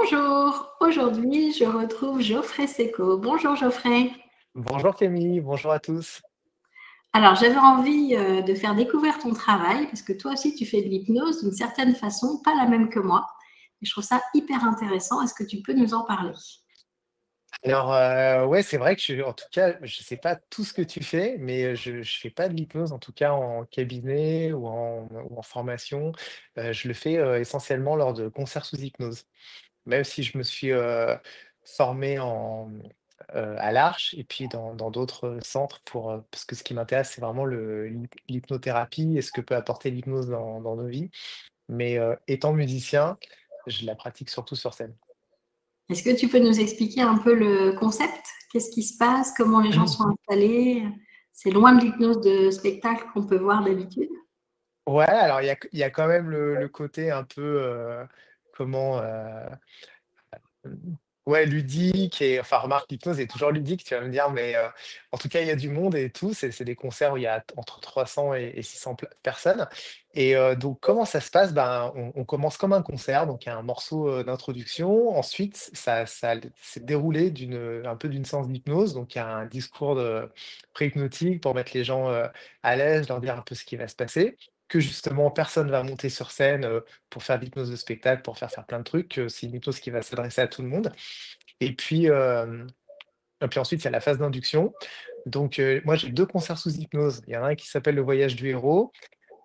Bonjour, aujourd'hui je retrouve Geoffrey Seco. Bonjour Geoffrey. Bonjour Camille, bonjour à tous. Alors j'avais envie de faire découvrir ton travail parce que toi aussi tu fais de l'hypnose d'une certaine façon, pas la même que moi. Et je trouve ça hyper intéressant. Est-ce que tu peux nous en parler? Alors, ouais, c'est vrai que en tout cas, je sais pas tout ce que tu fais, mais, je fais pas de l'hypnose, en tout cas en cabinet ou en formation. Je le fais, essentiellement lors de concerts sous hypnose. Même si je me suis, formé à l'Arche et puis dans d'autres centres parce que ce qui m'intéresse, c'est vraiment l'hypnothérapie et ce que peut apporter l'hypnose dans nos vies. Mais, étant musicien, je la pratique surtout sur scène. Est-ce que tu peux nous expliquer un peu le concept? Qu'est-ce qui se passe? Comment les gens sont installés? C'est loin de l'hypnose de spectacle qu'on peut voir d'habitude. Ouais, alors il y a quand même le côté un peu, comment, mmh, ouais, ludique et enfin, remarque, l'hypnose est toujours ludique, tu vas me dire, mais, en tout cas, il y a du monde et tout. C'est des concerts où il y a entre 300 et 600 personnes et donc comment ça se passe? Ben, on commence comme un concert, donc il y a un morceau, d'introduction. Ensuite, c'est déroulé un peu d'une séance d'hypnose, donc il y a un discours pré-hypnotique pour mettre les gens, à l'aise, leur dire un peu ce qui va se passer, que justement personne va monter sur scène, pour faire de l'hypnose de spectacle, pour faire plein de trucs, c'est une hypnose qui va s'adresser à tout le monde et puis ensuite, il y a la phase d'induction. Donc, moi, j'ai 2 concerts sous hypnose. Il y en a un qui s'appelle Le Voyage du héros,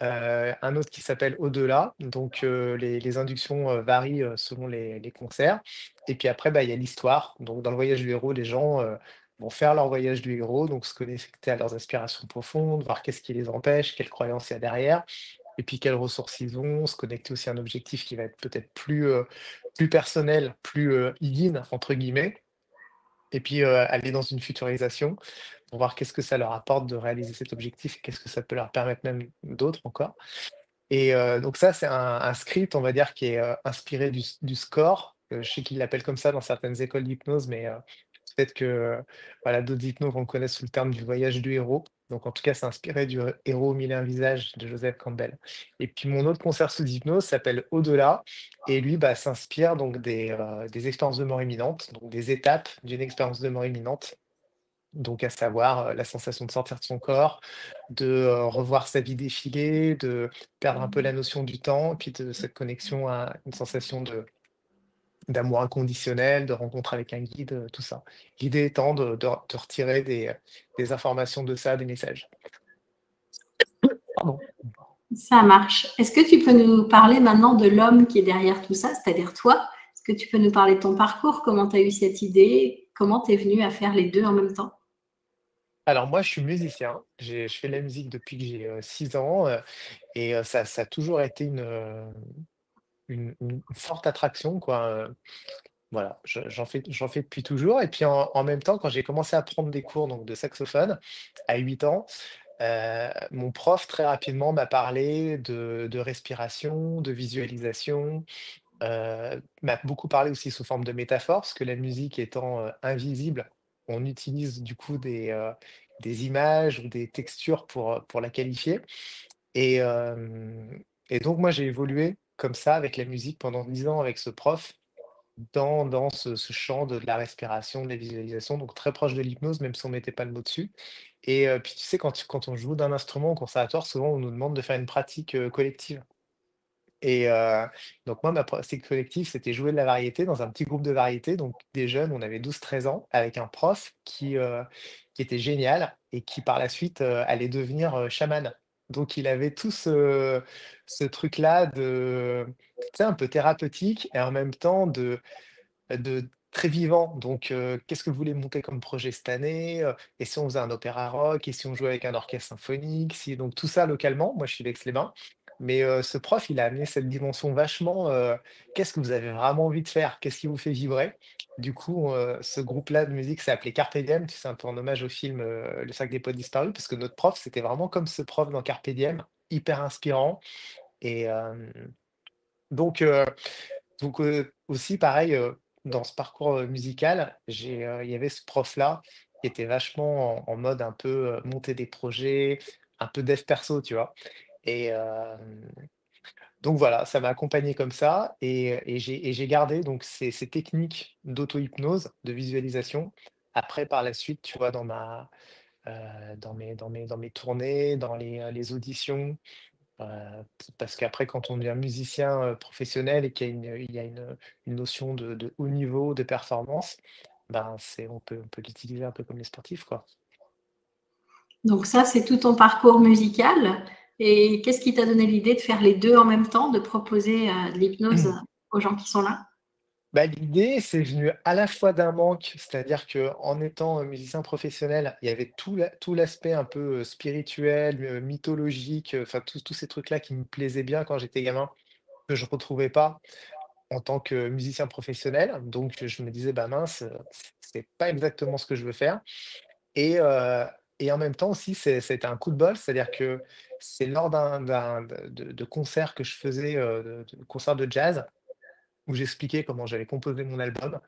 un autre qui s'appelle Au-delà. Donc, les inductions, varient, selon les concerts et puis après, bah, il y a l'histoire. Donc dans Le Voyage du héros, les gens, vont faire leur voyage du héros, donc se connecter à leurs aspirations profondes, voir qu'est-ce qui les empêche, quelles croyances il y a derrière et puis quelles ressources ils ont, se connecter aussi à un objectif qui va être peut-être plus personnel, plus, «in» entre guillemets et puis, aller dans une futurisation pour voir qu'est-ce que ça leur apporte de réaliser cet objectif et qu'est-ce que ça peut leur permettre même d'autres encore et donc ça, c'est un script, on va dire, qui est, inspiré du score. Je sais qu'ils l'appellent comme ça dans certaines écoles d'hypnose, mais peut-être que, voilà, d'autres hypnos vont le connaître sous le terme du voyage du héros. Donc en tout cas, c'est inspiré du héros aux 1001 visages de Joseph Campbell. Et puis mon autre concert sous hypnose s'appelle Au-delà et lui, bah, s'inspire donc des expériences de mort imminente, donc des étapes d'une expérience de mort imminente. Donc à savoir, la sensation de sortir de son corps, de, revoir sa vie défiler, de perdre un peu la notion du temps, puis de cette connexion à une sensation d'amour inconditionnel, de rencontre avec un guide, tout ça. L'idée étant de retirer des informations de ça, des messages. Pardon. Ça marche. Est-ce que tu peux nous parler maintenant de l'homme qui est derrière tout ça, c'est-à-dire toi? Est-ce que tu peux nous parler de ton parcours? Comment tu as eu cette idée? Comment tu es venu à faire les deux en même temps? Alors moi, je suis musicien, je fais de la musique depuis que j'ai, 6 ans, et ça a toujours été une forte attraction, quoi, voilà, j'en fais depuis toujours et puis en même temps, quand j'ai commencé à prendre des cours donc de saxophone à 8 ans, mon prof très rapidement m'a parlé de respiration, de visualisation, m'a beaucoup parlé aussi sous forme de métaphore, parce que la musique étant, invisible, on utilise du coup des images ou des textures pour la qualifier et donc moi j'ai évolué comme ça avec la musique pendant 10 ans avec ce prof dans ce champ de la respiration, de la visualisation, donc très proche de l'hypnose, même si on mettait pas le mot dessus et puis tu sais quand on joue d'un instrument au conservatoire, souvent on nous demande de faire une pratique, collective et donc moi ma pratique collective, c'était jouer de la variété dans un petit groupe de variété, donc des jeunes, on avait 12 13 ans avec un prof qui était génial et qui par la suite, allait devenir, chaman. Donc il avait tout ce truc-là tu sais, un peu thérapeutique et en même temps de très vivant. Donc, qu'est-ce que vous voulez monter comme projet cette année? Et si on faisait un opéra rock? Et si on jouait avec un orchestre symphonique? Si donc tout ça localement, moi je suis d'Aix-les-Bains, mais ce prof, il a amené cette dimension vachement, qu'est-ce que vous avez vraiment envie de faire? Qu'est-ce qui vous fait vibrer? Du coup, ce groupe-là de musique s'est appelé Carpe Diem, tu sais, un peu en hommage au film, Le Cercle des Poètes Disparus, parce que notre prof, c'était vraiment comme ce prof dans Carpe Diem, hyper inspirant et donc heu aussi pareil, dans ce parcours, musical, il y avait ce prof-là qui était vachement en mode un peu, monter des projets, un peu dev perso, tu vois? Et Donc voilà, ça m'a accompagné comme ça et j'ai gardé donc ces techniques d'auto-hypnose, de visualisation. Après par la suite, tu vois, dans mes tournées, dans les auditions, heu, parce qu'après quand on devient musicien, professionnel et qu'il y a une notion de haut niveau, de performance, ben, on peut l'utiliser un peu comme les sportifs, quoi. Donc ça, c'est tout ton parcours musical. Et qu'est-ce qui t'a donné l'idée de faire les 2 en même temps, de proposer, de l'hypnose aux gens qui sont là? Bah, l'idée, c'est venu à la fois d'un manque, c'est-à-dire qu'en étant, musicien professionnel, il y avait tout l'aspect un peu, spirituel, mythologique, enfin tous ces trucs-là qui me plaisaient bien quand j'étais gamin, que je retrouvais pas en tant que musicien professionnel. Donc je me disais: «Bah mince, c'est pas exactement ce que je veux faire» et heu et en même temps aussi, c'était un coup de bol, c'est-à-dire que c'est lors d'un de concerts que je faisais, de concerts de jazz où j'expliquais comment j'avais composé mon album.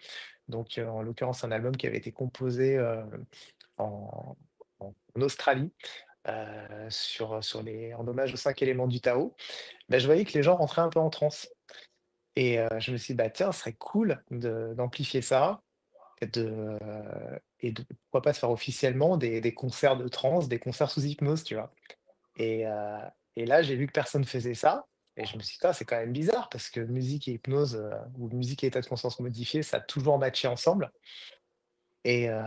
Donc, en l'occurrence, un album qui avait été composé, en en Australie, en hommage aux 5 éléments du Tao. Bah, je voyais que les gens rentraient un peu en transe et je me suis dit: «Bah, tiens, ce serait cool d'amplifier ça et de pourquoi pas se faire officiellement des concerts de trance, des concerts sous hypnose», tu vois? Et heu et là, j'ai vu que personne faisait ça et je me suis dit: «Ah, c'est quand même bizarre» parce que musique et hypnose, ou musique et état de conscience modifié, ça a toujours matché ensemble et heu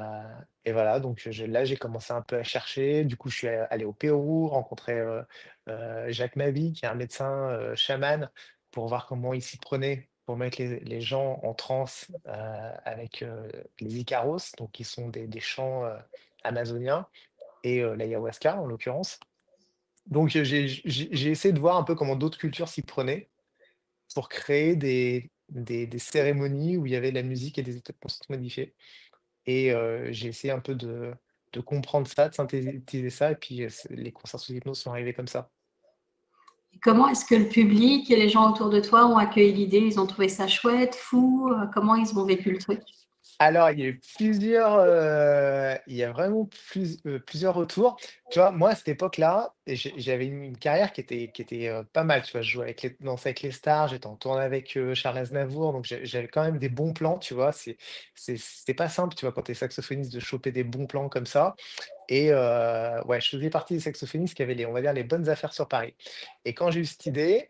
et voilà, donc j'ai commencé un peu à chercher. Du coup, je suis allé au Pérou, rencontrer, Jacques Mavie, qui est un médecin, chaman, pour voir comment il s'y prenait pour mettre les gens en transe, avec, les Icaros, donc qui sont des chants, amazoniens et l'ayahuasca, en l'occurrence. Donc, j'ai essayé de voir un peu comment d'autres cultures s'y prenaient pour créer des cérémonies où il y avait de la musique et des états de conscience modifiés et j'ai essayé un peu de comprendre ça, de synthétiser ça et puis, les concerts sous hypnose sont arrivés comme ça. Et comment est-ce que le public et les gens autour de toi ont accueilli l'idée? Ils ont trouvé ça chouette, fou? Comment ils ont vécu le truc? Alors, il y a vraiment plusieurs retours. Tu vois, moi, à cette époque-là, j'avais une carrière qui était, pas mal, tu vois? Je jouais avec les Danser avec les stars, j'étais en tournée avec, Charles Aznavour, donc j'avais quand même des bons plans, tu vois? C'est pas simple, tu vois, quand tu es saxophoniste de choper des bons plans comme ça et ouais, je faisais partie des saxophonistes qui avaient on va dire, les bonnes affaires sur Paris et quand j'ai eu cette idée,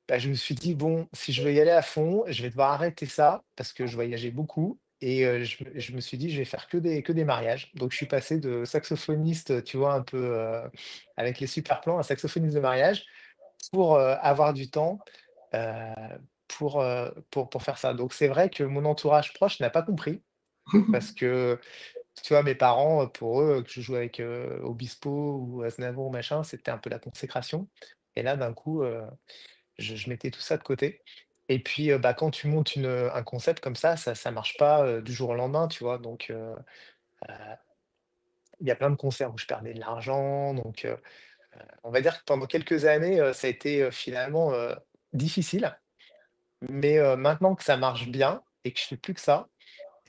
bah, je me suis dit: «Bon, si je veux y aller à fond, je vais devoir arrêter ça», parce que je voyageais beaucoup et je me suis dit: «Je vais faire que des mariages». Donc je suis passé de saxophoniste, tu vois, un peu, avec les super plans, à saxophoniste de mariage pour, avoir du temps, heu, pour faire ça. Donc c'est vrai que mon entourage proche n'a pas compris parce que, tu vois, mes parents, pour eux, que je joue avec, Obispo ou Aznavour machin, c'était un peu la consécration et là, d'un coup, je mettais tout ça de côté et puis, bah, quand tu montes un concept comme ça marche pas, du jour au lendemain, tu vois? Donc, heu, il y a plein de concerts où je perdais de l'argent, donc, on va dire que pendant quelques années, ça a été, finalement, difficile. Mais, maintenant que ça marche bien et que je fais plus que ça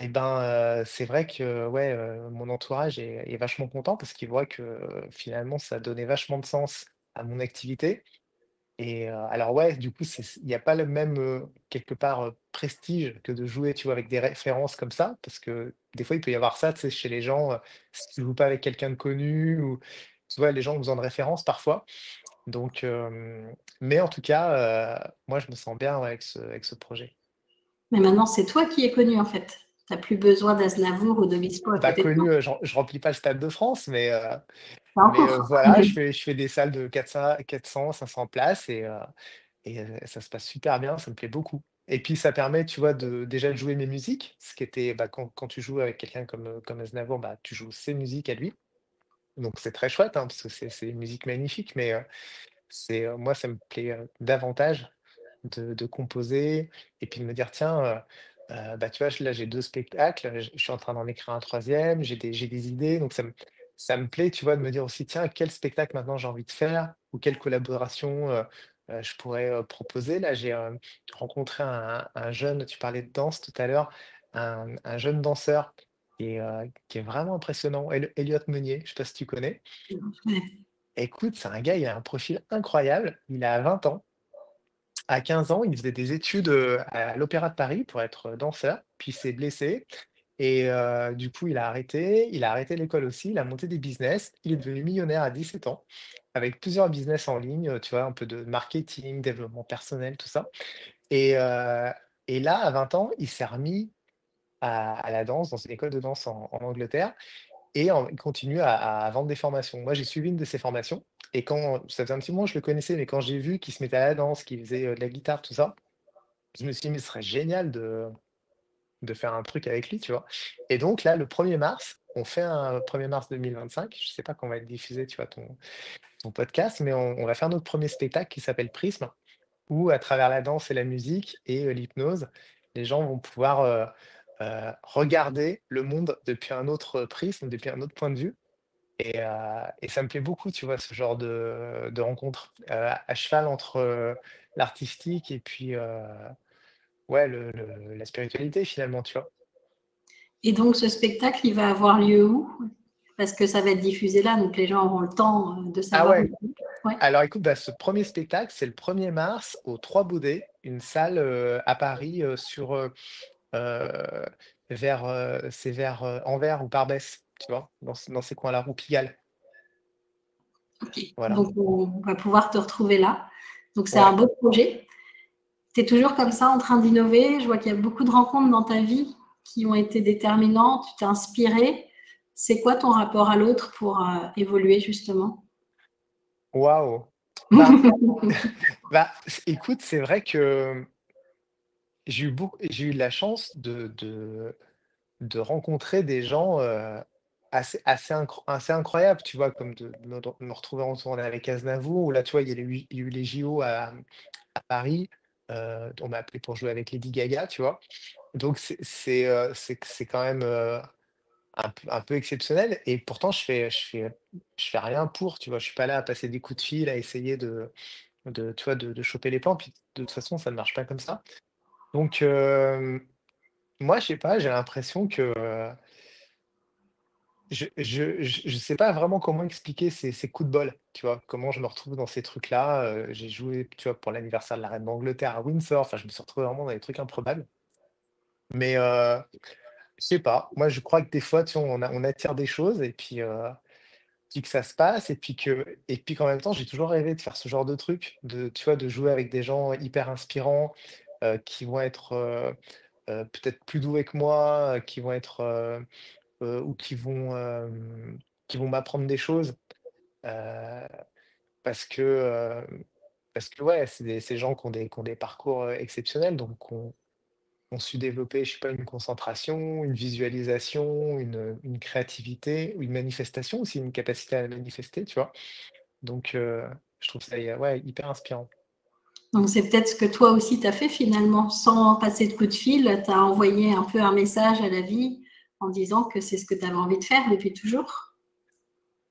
et ben, c'est vrai que, ouais, mon entourage est vachement content parce qu'il voit que, finalement, ça a donné vachement de sens à mon activité. Et alors ouais, du coup, il y a pas le même, quelque part, prestige que de jouer, tu vois, avec des références comme ça. Parce que des fois, il peut y avoir ça, tu sais, chez les gens, si tu joues pas avec quelqu'un de connu ou tu vois, les gens ont besoin de références parfois. Donc mais en tout cas, moi, je me sens bien, ouais, avec ce projet. Mais maintenant, c'est toi qui es connu, en fait. Tu as plus besoin d'Aznavour ou d'Obispo à Pas côté de toi. connu, je remplis pas le Stade de France, mais C'est en cours. voilà, je fais des salles de 400-500 places et ça se passe super bien, ça me plaît beaucoup et puis ça permet, tu vois, déjà de jouer mes musiques, ce qui était, bah, quand tu joues avec quelqu'un comme Aznavour, bah, tu joues ses musiques à lui, donc c'est très chouette, hein, parce que c'est une musique magnifique, mais moi, ça me plaît, davantage de composer et puis de me dire: «Tiens, bah, tu vois, là, j'ai 2 spectacles, je suis en train d'en écrire un troisième, j'ai des idées», donc ça me plaît, tu vois, de me dire aussi: «Tiens, quel spectacle maintenant j'ai envie de faire ou quelle collaboration, je pourrais, proposer». Là, j'ai, rencontré un jeune tu parlais de danse tout à l'heure, un jeune danseur qui est vraiment impressionnant, Elliot Meunier, je sais pas si tu connais? Écoute, c'est un gars, il a un profil incroyable, il a 20 ans. à 15 ans, il faisait des études, à l'Opéra de Paris pour être danseur, puis il s'est blessé et du coup, il a arrêté l'école aussi, il a monté des business. Il est devenu millionnaire à 17 ans, avec plusieurs business en ligne, tu vois? Un peu de marketing, développement personnel, tout ça et heu et là, à 20 ans, il s'est remis à la danse dans une école de danse en Angleterre et il continue à vendre des formations. Moi, j'ai suivi une de ses formations et quand ça faisait un petit moment que je le connaissais, mais quand j'ai vu qu'il se mettait à la danse, qu'il faisait, de la guitare, tout ça, je me suis dit: «Mais ce serait génial de faire un truc avec lui», tu vois? Et donc là, le 1er mars, on fait un 1er mars 2025, je sais pas quand va être diffusé, tu vois, ton podcast, mais on va faire notre premier spectacle qui s'appelle Prisme, où à travers la danse et la musique et l'hypnose, les gens vont pouvoir, regarder le monde depuis un autre prisme, depuis un autre point de vue et ça me plaît beaucoup, tu vois, ce genre de rencontre, à cheval entre, l'artistique et puis, ouais, la spiritualité finalement, tu vois? Et donc, ce spectacle, il va avoir lieu où? Parce que ça va être diffusé là, donc les gens auront le temps de Ah savoir où ouais, il est. Ouais. alors écoute, bah, ce premier spectacle, c'est le 1er mars au 3 Baudets, une salle, à Paris, heu, c'est vers, Anvers ou Barbès, tu vois? Dans ces coins-là, ou Pigalle, Ok. voilà. Donc, on va pouvoir te retrouver là. Donc, c'est un Ouais. beau projet. Tu es toujours comme ça en train d'innover. Je vois qu'il y a beaucoup de rencontres dans ta vie qui ont été déterminantes. Tu t'es inspiré. C'est quoi ton rapport à l'autre pour évoluer justement? Waouh! Bah bah, écoute, c'est vrai que j'ai eu de la chance de rencontrer des gens, assez incroyables, tu vois? Comme de me retrouver en tournée avec Aznavour, ou là, tu vois, il y a eu les JO à Paris, on m'a appelé pour jouer avec Lady Gaga, tu vois? Donc c'est quand même, un peu exceptionnel et pourtant je fais rien pour, tu vois? Je suis pas là à passer des coups de fil, à essayer tu vois, de choper les plans, puis de toute façon, ça ne marche pas comme ça. Donc moi, je sais pas, j'ai l'impression que, je sais pas vraiment comment expliquer ces coups de bol, tu vois? Comment je me retrouve dans ces trucs-là, j'ai joué, tu vois, pour l'anniversaire de la reine d'Angleterre à Windsor, enfin, je me suis retrouvé vraiment dans des trucs improbables. Mais je sais pas, moi, je crois que des fois, tu vois, on attire des choses puis que ça se passe et puis qu'en même temps, j'ai toujours rêvé de faire ce genre de truc, tu vois, de jouer avec des gens hyper inspirants, qui vont être, peut-être plus doués que moi, qui vont être, ou qui vont m'apprendre des choses, heu, parce que, parce que ouais, c'est des gens qui ont des parcours, exceptionnels, donc qui ont su développer, je sais pas, une concentration, une visualisation, une créativité, ou une manifestation aussi, une capacité à manifester, tu vois? Donc je trouve ça ouais, hyper inspirant. Donc, c'est peut-être ce que toi aussi tu as fait finalement, sans passer de coup de fil. Tu as envoyé un peu un message à la vie en disant que c'est ce que tu avais envie de faire depuis toujours.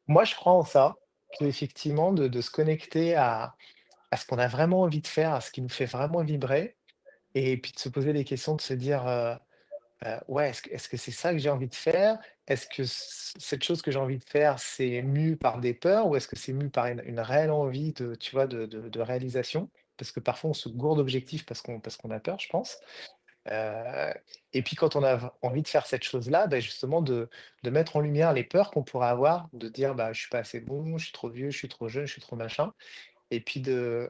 Moi, je crois en ça, qu'effectivement de se connecter à ce qu'on a vraiment envie de faire, à ce qui nous fait vraiment vibrer et puis de se poser des questions, de se dire, ouais, est-ce que c'est ça que j'ai envie de faire? Est-ce que cette chose que j'ai envie de faire, c'est mû par des peurs, ou est-ce que c'est mû par une réelle envie de, tu vois, de réalisation? Parce que parfois on se gourde d'objectifs parce qu'on a peur, je pense. Heu et puis quand on a envie de faire cette chose-là, bah, justement de mettre en lumière les peurs qu'on pourrait avoir, de dire: «Bah, je suis pas assez bon, je suis trop vieux, je suis trop jeune, je suis trop machin», et puis de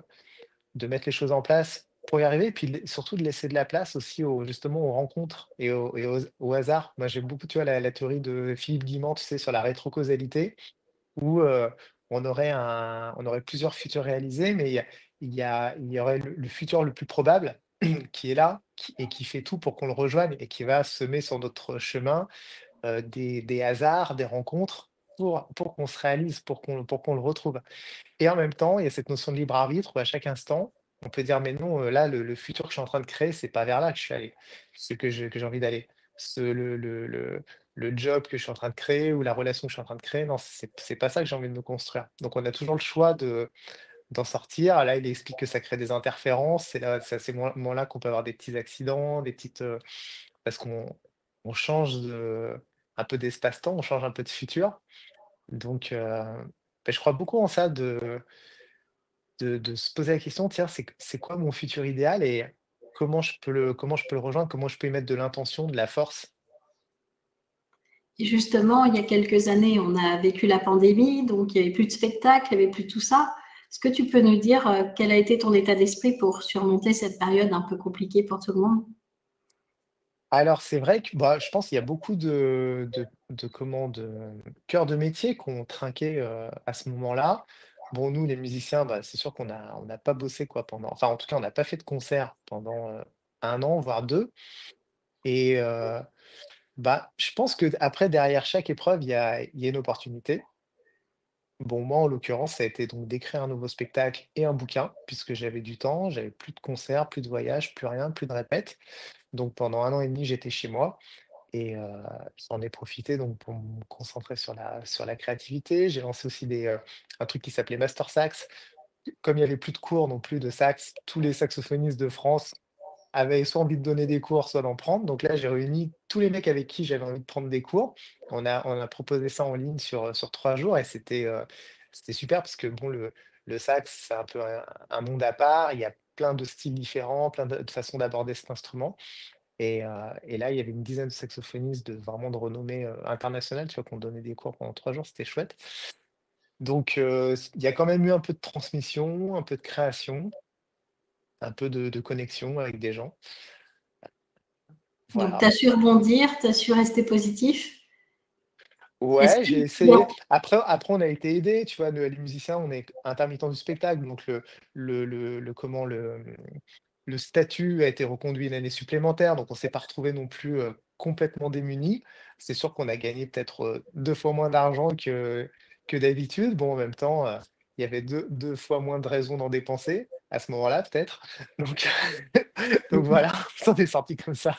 mettre les choses en place pour y arriver, et puis surtout de laisser de la place aussi justement aux rencontres et au hasard. Moi, j'aime beaucoup, tu vois, la théorie de Philippe Guimand, tu sais, sur la rétrocausalité, où on aurait plusieurs futurs réalisés, mais il y aurait le futur le plus probable qui est là, qui fait tout pour qu'on le rejoigne et qui va semer sur notre chemin des hasards, des rencontres pour qu'on se réalise, pour qu'on le retrouve. Et en même temps, il y a cette notion de libre arbitre où à chaque instant, on peut dire: «Mais non, là, le futur que je suis en train de créer, c'est pas vers là que je suis allé, ce que j'ai envie d'aller. Ce le job que je suis en train de créer, ou la relation que je suis en train de créer, non, c'est pas ça que j'ai envie de me construire». Donc on a toujours le choix d'en sortir. Là, il explique que ça crée des interférences. C'est à ces moments-là qu'on peut avoir des petits accidents, parce qu'on change un peu d'espace-temps, on change un peu de futur. Donc, je crois beaucoup en ça, de se poser la question: «Tiens, c'est quoi mon futur idéal et comment je peux le rejoindre? Comment je peux y mettre de l'intention, de la force?» Et justement, il y a quelques années, on a vécu la pandémie, donc il n'y avait plus de spectacles, il n'y avait plus tout ça. Est-ce que tu peux nous dire quel a été ton état d'esprit pour surmonter cette période un peu compliquée pour tout le monde? Alors c'est vrai que, bah, je pense qu'il y a beaucoup de cœurs de métier qu'on trinqué, à ce moment-là. Bon, nous les musiciens, bah, c'est sûr on n'a pas bossé quoi pendant enfin en tout cas on n'a pas fait de concert pendant, 1 an, voire 2 et bah, je pense qu'après derrière chaque épreuve, il y a une opportunité. Bon, moi en l'occurrence, ça a été donc d'écrire un nouveau spectacle et un bouquin, puisque j'avais du temps, j'avais plus de concerts, plus de voyages, plus rien, plus de répètes. Donc pendant 1 an et demi, j'étais chez moi. Et j'en ai profité donc pour me concentrer sur la créativité. J'ai lancé aussi un truc qui s'appelait Master Sax. Comme il y avait plus de cours non plus de sax, tous les saxophonistes de France avaient soit envie de donner des cours, soit d'en prendre. Donc là, j'ai réuni tous les mecs avec qui j'avais envie de prendre des cours. On a proposé ça en ligne sur 3 jours et c'était super parce que bon, le sax, c'est un peu un monde à part. Il y a plein de styles différents, plein de façons d'aborder cet instrument. Et là, il y avait une dizaine de saxophonistes vraiment de renommée, internationale, tu vois, qui ont donné des cours pendant 3 jours, c'était chouette. Donc il y a quand même eu un peu de transmission, un peu de création, un peu de connexion avec des gens. Donc, tu Voilà. as su rebondir, tu as su rester positif. Est-ce Ouais, que j'ai essayé. Après on a été aidés, tu vois? Nous, les musiciens, on est intermittents du spectacle, donc le statut a été reconduit une année supplémentaire, donc on s'est pas retrouvé non plus, complètement démunis. C'est sûr qu'on a gagné peut-être, 2 fois moins d'argent que d'habitude. Bon, en même temps, il y avait deux fois moins de raisons d'en dépenser, à ce moment-là, peut-être. Donc donc voilà, on s'en est sortis comme ça.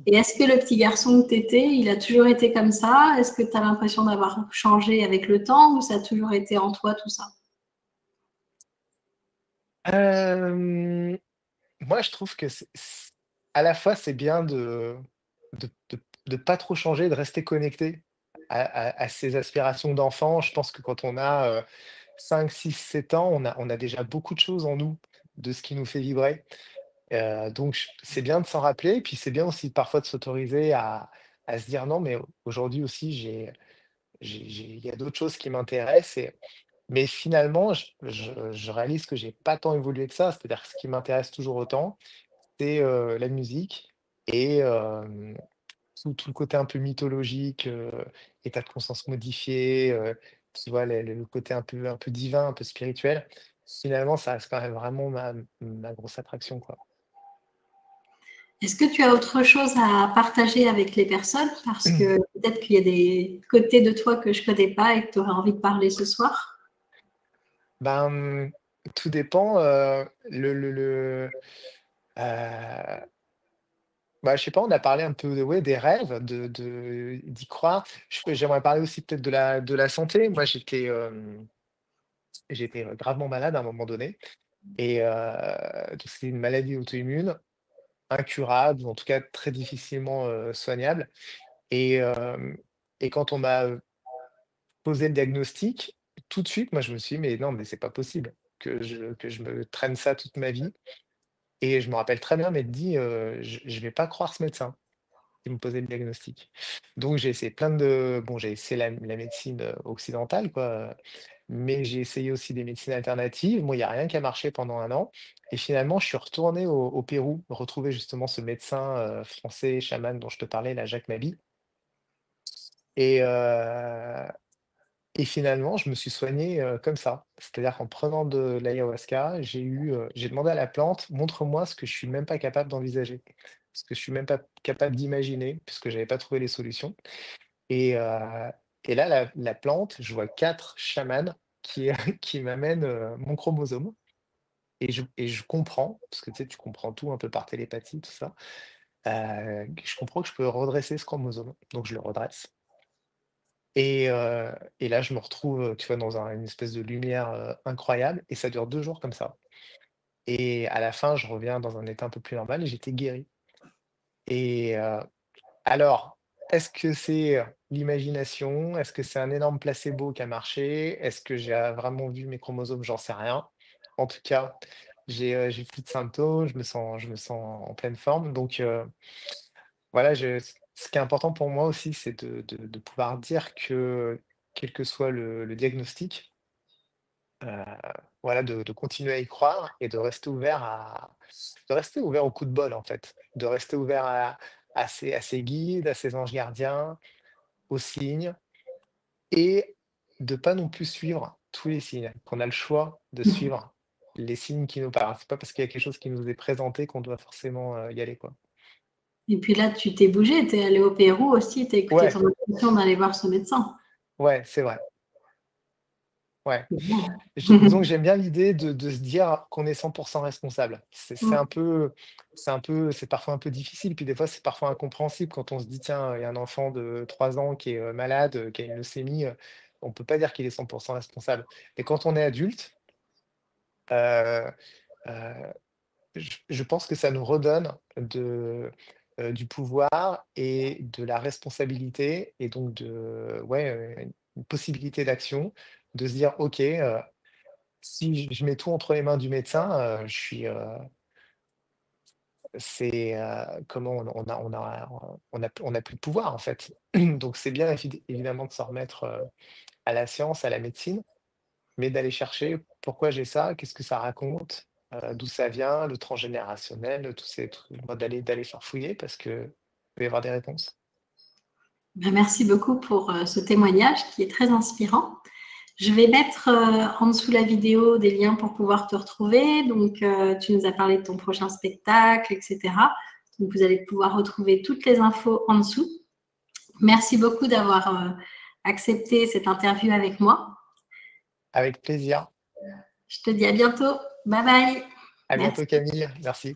Et est-ce que le petit garçon que tu étais, il a toujours été comme ça? Est-ce que tu as l'impression d'avoir changé avec le temps ou ça a toujours été en toi tout ça? Hem Moi, je trouve que à la fois, c'est bien de pas trop changer, de rester connecté à ses aspirations d'enfant. Je pense que quand on a, 5, 6, 7 ans, on a déjà beaucoup de choses en nous, de ce qui nous fait vibrer. Donc c'est bien de s'en rappeler, puis c'est bien aussi parfois de s'autoriser à se dire: «Non, mais aujourd'hui aussi, il y a d'autres choses qui m'intéressent» mais finalement, je réalise que j'ai pas tant évolué que ça. C'est-à-dire que ce qui m'intéresse toujours autant, c'est, la musique et tout le côté un peu mythologique, état de conscience modifié, tu vois? Le côté un peu divin, un peu spirituel. Finalement, ça reste quand même vraiment ma grosse attraction, quoi. Est-ce que tu as autre chose à partager avec les personnes? Parce que peut-être qu'il y a des côtés de toi que je connais pas et que tu aurais envie de parler ce soir. Ben, tout dépend, bah, je sais pas, on a parlé un peu ouais, des rêves, d'y croire. J'aimerais parler aussi peut-être de la santé. Moi, j'étais, gravement malade à un moment donné et donc c'est une maladie auto-immune, incurable ou en tout cas très difficilement, soignable et quand on m'a, posé le diagnostic, tout de suite, moi, je me suis dit: «Mais non, mais c'est pas possible que je me traîne ça toute ma vie» et je me rappelle très bien m'être dit, «Je vais pas croire ce médecin». Qui me posait le diagnostic. Donc j'ai essayé j'ai essayé la médecine, occidentale quoi, mais j'ai essayé aussi des médecines alternatives. Moi, il y a rien qui a marché pendant 1 an et finalement je suis retourné au Pérou, retrouver justement ce médecin, français chaman dont je te parlais là, Jacques Mabi et finalement je me suis soigné, comme ça. C'est-à-dire qu'en prenant de l'ayahuasca, j'ai demandé à la plante: «Montre-moi ce que je suis même pas capable d'envisager, ce que je suis même pas capable d'imaginer», puisque j'avais pas trouvé les solutions. Et là, la plante, je vois 4 chamans qui, qui m'amènent, mon chromosome et je comprends, parce que tu sais, tu comprends tout un peu par télépathie, tout ça, je comprends que je peux redresser ce chromosome. Donc je le redresse et là, je me retrouve, tu vois, dans une espèce de lumière, incroyable et ça dure 2 jours comme ça et à la fin, je reviens dans un état un peu plus normal et j'étais guéri et alors, est-ce que c'est l'imagination? Est-ce que c'est un énorme placebo qui a marché? Est-ce que j'ai vraiment vu mes chromosomes? J'en sais rien. En tout cas, j'ai plus de symptômes, je me sens en pleine forme. Donc, voilà, ce qui est important pour moi aussi, c'est de pouvoir dire que, quel que soit le diagnostic, heu, voilà, de continuer à y croire et de rester ouvert aux coups de bol, en fait. De rester ouvert à ses guides, à ses anges gardiens, aux signes et de pas non plus suivre tous les signes. Qu'on a le choix de suivre les signes qui nous parlent. C'est pas parce qu'il y a quelque chose qui nous est présenté qu'on doit forcément, y aller, quoi. Et puis là, tu t'es bougé, tu es allé au Pérou aussi, tu as écouté Ouais, ton intuition d'aller voir ce médecin. ouais, c'est vrai, ouais. C'est bien. Disons que j'aime bien l'idée de se dire qu'on est 100% responsable. C'est parfois un peu difficile, puis des fois, c'est parfois incompréhensible quand on se dit: «Tiens, il y a un enfant de 3 ans qui est, malade, qui a une leucémie», on peut pas dire qu'il est 100% responsable. Et quand on est adulte, heu heu, je pense que ça nous redonne du pouvoir et de la responsabilité et donc ouais, une possibilité d'action, de se dire: «OK, si je mets tout entre les mains du médecin, comment on a plus de pouvoir, en fait». Donc c'est bien évidemment de s'en remettre, à la science, à la médecine, mais d'aller chercher pourquoi j'ai ça, qu'est-ce que ça raconte, d'où ça vient, le transgénérationnel, tous ces trucs, moi d'aller farfouiller parce que il va y avoir des réponses. Ben, merci beaucoup pour ce témoignage qui est très inspirant. Je vais mettre en dessous la vidéo des liens pour pouvoir te retrouver. Donc, tu nous as parlé de ton prochain spectacle, etc. Donc, vous allez pouvoir retrouver toutes les infos en dessous. Merci beaucoup d'avoir accepté cette interview avec moi. Avec plaisir. Je te dis à bientôt. Bye bye. À bientôt Merci. Camille, merci.